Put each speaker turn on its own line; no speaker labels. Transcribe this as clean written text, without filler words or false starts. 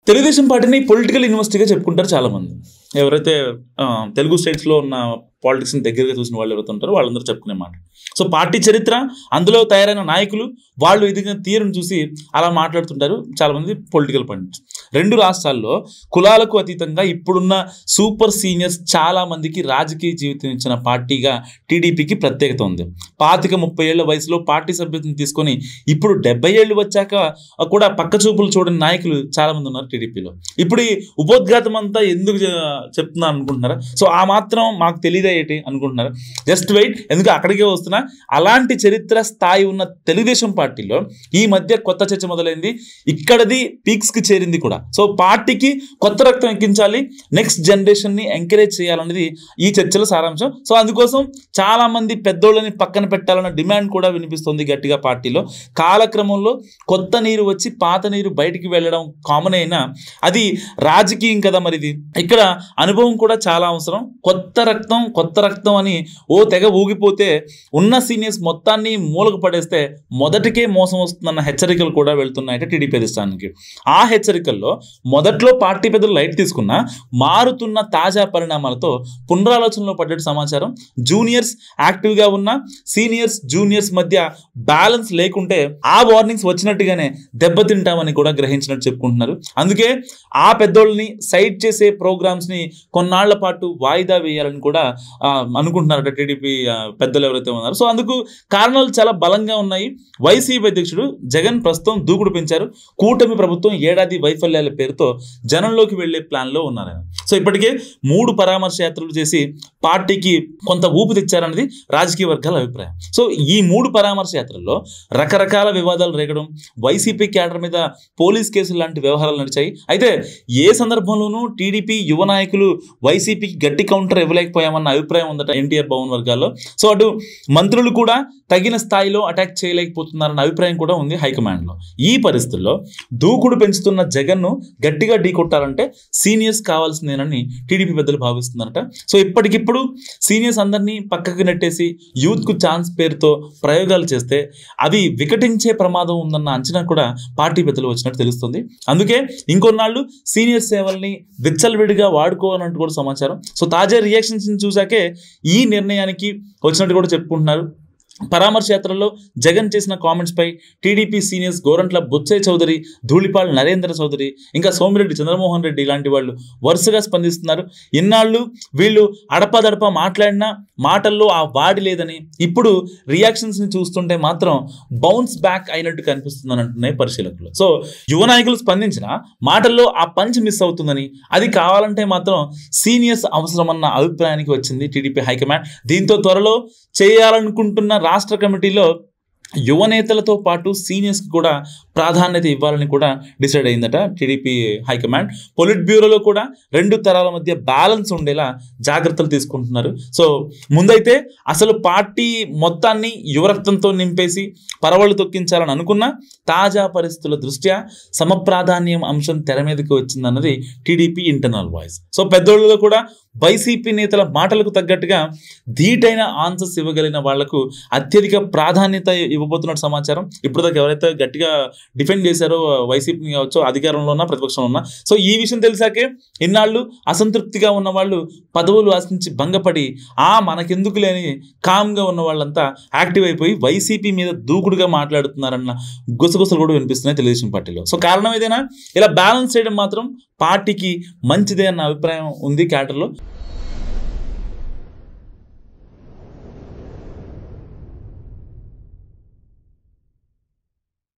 తెలుగుదేశం పార్టీని పొలిటికల్ యూనివర్సిటీగా చెప్పుకుంటారు చాలామంది. ఎవరైతే తెలుగు స్టేట్స్లో ఉన్న పాలిటిక్స్ని దగ్గరగా చూసిన వాళ్ళు ఎవరైతే ఉంటారో వాళ్ళందరూ చెప్పుకునే మాట. సో పార్టీ చరిత్ర, అందులో తయారైన నాయకులు, వాళ్ళు ఎదిగిన తీరును చూసి అలా మాట్లాడుతుంటారు చాలామంది పొలిటికల్ పండిట్స్. రెండు రాష్ట్రాల్లో కులాలకు అతీతంగా ఇప్పుడున్న సూపర్ సీనియర్స్ చాలామందికి రాజకీయ జీవితం ఇచ్చిన పార్టీగా టీడీపీకి ప్రత్యేకత ఉంది. 25-30 ఏళ్ల వయసులో పార్టీ సభ్యతను తీసుకొని ఇప్పుడు 70 ఏళ్ళు వచ్చాక కూడా పక్క చూపులు చూడని నాయకులు చాలామంది ఉన్నారు టీడీపీలో. ఇప్పుడు ఈ ఉపోద్ఘాతం అంతా ఎందుకు చెప్తున్నా అనుకుంటున్నారా? సో ఆ మాత్రం మాకు తెలియదా ఏంటి అనుకుంటున్నారా? జస్ట్ వెయిట్, ఎందుకు అక్కడికే వస్తున్నా. అలాంటి చరిత్ర స్థాయి ఉన్న తెలుగుదేశం పార్టీలో ఈ మధ్య కొత్త చర్చ మొదలైంది. ఇక్కడది పీక్స్కి చేరింది కూడా. సో పార్టీకి కొత్త రక్తం ఎక్కించాలి, నెక్స్ట్ జనరేషన్ని ఎంకరేజ్ చేయాలనేది ఈ చర్చల సారాంశం. సో అందుకోసం చాలామంది పెద్దోళ్ళని పక్కన పెట్టాలన్న డిమాండ్ కూడా వినిపిస్తుంది గట్టిగా పార్టీలో. కాలక్రమంలో కొత్త నీరు వచ్చి పాత నీరు బయటికి వెళ్ళడం కామన్ అయినా అది రాజకీయం కదా మరిది. ఇక్కడ అనుభవం కూడా చాలా అవసరం. కొత్త రక్తం అని తెగ ఊగిపోతే ఉన్న సీనియర్స్ మొత్తాన్ని మూలకు పడేస్తే మొదటికే మోసం వస్తుందన్న హెచ్చరికలు కూడా వెళ్తున్నాయట టీడీపీ అధిష్టానానికి. ఆ హెచ్చరికల్లో మొదట్లో పార్టీ పెద్దలు లైట్ తీసుకున్న మారుతున్న తాజా పరిణామాలతో పునరాలోచనలో పడ్డట్టు సమాచారం. జూనియర్స్ యాక్టివ్గా ఉన్న సీనియర్స్ జూనియర్స్ మధ్య బ్యాలెన్స్ లేకుంటే ఆ వార్నింగ్స్ వచ్చినట్టుగానే దెబ్బతింటామని కూడా గ్రహించినట్టు చెప్పుకుంటున్నారు. అందుకే ఆ పెద్దోళ్ళని సైడ్ చేసే ప్రోగ్రామ్స్ని కొన్నాళ్ల పాటు వాయిదా వేయాలని కూడా అనుకుంటున్నారట టీడీపీ పెద్దలు ఎవరైతే ఉన్నారో. సో అందుకు కారణాలు చాలా బలంగా ఉన్నాయి. వైసీపీ అధ్యక్షుడు జగన్ ప్రస్తుతం దూకుడు పెంచారు. కూటమి ప్రభుత్వం ఏడాది వైఫల్యాల పేరుతో జనంలోకి వెళ్లే ప్లాన్లో ఉన్నారు. సో ఇప్పటికే 3 పరామర్శ యాత్రలు చేసి పార్టీకి కొంత ఊపు తెచ్చారన్నది రాజకీయ వర్గాల అభిప్రాయం. సో ఈ 3 పరామర్శ యాత్రల్లో రకరకాల వివాదాలు రేగడం, వైసీపీ క్యాడర్ మీద పోలీస్ కేసులు లాంటి వ్యవహారాలు నడిచాయి. అయితే ఏ సందర్భంలోనూ టీడీపీ యువ నాయకులు వైసీపీకి గట్టి కౌంటర్ ఇవ్వలేకపోయామన్న అభిప్రాయం ఉందట ఎన్టీఆర్ భవన్ వర్గాల్లో. సో అటు మంత్రులు కూడా తగిన స్థాయిలో అటాక్ చేయలేకపోతున్నారన్న అభిప్రాయం కూడా ఉంది హైకమాండ్లో. ఈ పరిస్థితుల్లో దూకుడు పెంచుతున్న జగన్ను గట్టిగా ఢీకొట్టాలంటే సీనియర్స్ కావాల్సిందేనని టీడీపీ పెద్దలు భావిస్తున్నారట. సో ఇప్పటికిప్పుడు సీనియర్స్ అందరినీ పక్కకు నెట్టేసి యూత్కు ఛాన్స్ పేరుతో ప్రయోగాలు చేస్తే అవి వికటించే ప్రమాదం ఉందన్న అంచనా కూడా పార్టీ పెద్దలు వచ్చినట్టు తెలుస్తుంది. అందుకే ఇంకొన్నాళ్ళు సీనియర్ సేవల్ని విచ్చలవిడిగా వాడుకోవాలంటూ కూడా సమాచారం. సో తాజా రియాక్షన్స్ చూసాకే ఈ నిర్ణయానికి వచ్చినట్టు కూడా చెప్పుకుంటున్నారు. పరామర్శ యాత్రలో జగన్ చేసిన కామెంట్స్ పై టీడీపీ సీనియర్స్ గోరంట్ల బొత్సయ్య చౌదరి, ధూళిపాల్ నరేంద్ర చౌదరి, ఇంకా సోమిరెడ్డి చంద్రమోహన్ రెడ్డి ఇలాంటి వాళ్ళు వరుసగా స్పందిస్తున్నారు. ఇన్నాళ్ళు వీళ్ళు అడపాదడపా మాట్లాడిన మాటల్లో ఆ వాడి లేదని ఇప్పుడు రియాక్షన్స్ని చూస్తుంటే మాత్రం బౌన్స్ బ్యాక్ అయినట్టు కనిపిస్తుందని అంటున్నాయి పరిశీలకులు. సో యువ నాయకులు స్పందించిన మాటల్లో ఆ పంచ్ మిస్ అవుతుందని, అది కావాలంటే మాత్రం సీనియర్స్ అవసరమన్న అభిప్రాయానికి వచ్చింది టీడీపీ హైకమాండ్. దీంతో త్వరలో చేయాలనుకుంటున్న రాష్ట్ర కమిటీలో యువ నేతలతో పాటు సీనియర్స్కి కూడా ప్రాధాన్యత ఇవ్వాలని కూడా డిసైడ్ అయిందట టీడీపీ హైకమాండ్. పొలిట్ బ్యూరోలో కూడా 2 తరాల మధ్య బ్యాలెన్స్ ఉండేలా జాగ్రత్తలు తీసుకుంటున్నారు. సో ముందైతే అసలు పార్టీ మొత్తాన్ని యువరక్తంతో నింపేసి పరవళ్ళు తొక్కించాలని అనుకున్న తాజా పరిస్థితుల దృష్ట్యా సమప్రాధాన్యం అంశం తెర మీదకి వచ్చిందన్నది టీడీపీ ఇంటర్నల్ వాయిస్. సో పెద్దోళ్ళలో కూడా వైసీపీ నేతల మాటలకు తగ్గట్టుగా ధీటైన ఆన్సర్స్ ఇవ్వగలిగిన వాళ్లకు అత్యధిక ప్రాధాన్యత ఇవ్వబోతున్నట్టు సమాచారం. ఇప్పుడు దాకా ఎవరైతే గట్టిగా డిఫెండ్ చేశారో వైసీపీని కావచ్చు, అధికారంలో ఉన్నా ప్రతిపక్షంలో ఉన్నా, సో ఈ విషయం తెలిసాకే ఇన్నాళ్ళు అసంతృప్తిగా ఉన్న వాళ్ళు పదవులు ఆశించి భంగపడి మనకెందుకు లేని కామ్గా ఉన్న వాళ్ళంతా యాక్టివ్ అయిపోయి వైసీపీ మీద దూకుడుగా మాట్లాడుతున్నారన్న గుసగుసలు కూడా వినిపిస్తున్నాయి తెలుగుదేశం పార్టీలో. సో కారణం ఏదైనా ఇలా బ్యాలెన్స్ చేయడం మాత్రం పార్టీకి మంచిదే అన్న అభిప్రాయం ఉంది క్యాడర్లో.